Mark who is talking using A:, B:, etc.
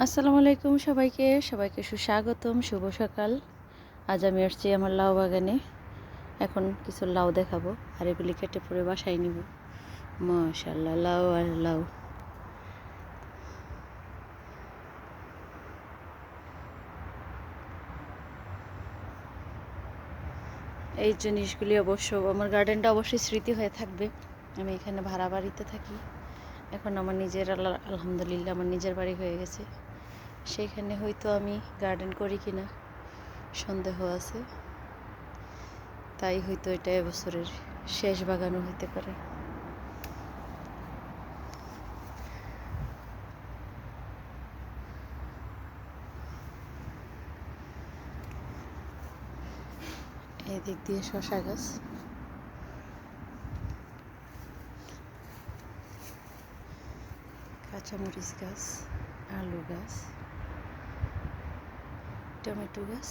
A: আসসালামু আলাইকুম সবাইকে সবাইকে সুস্বাগতম শুভ সকাল। আজ আমি আসছি আমার লাউ বাগানে। এখন কিছু লাউ দেখাবো আর এগুলি কেটে পরে বাসায় নিব। মাশাআল্লাহ, লাউ আর লাউ। এই জিনিসগুলি অবশ্য আমার গার্ডেনটা অবশ্যই স্মৃতি হয়ে থাকবে। আমি এখানে ভাড়া বাড়িতে থাকি। এখন আমার নিজের আলহামদুলিল্লাহ আমার নিজের বাড়ি হয়ে গেছে। সেখানে হয়তো আমি গার্ডেন করি কিনা সন্দেহ আছে, তাই হয়তো এটা এবছরের শেষ বাগানও হতে পারে। এদিক দিয়ে শসা গাছ, কাঁচামরিচ গাছ, আলু গাছ, টমেটো গাছ।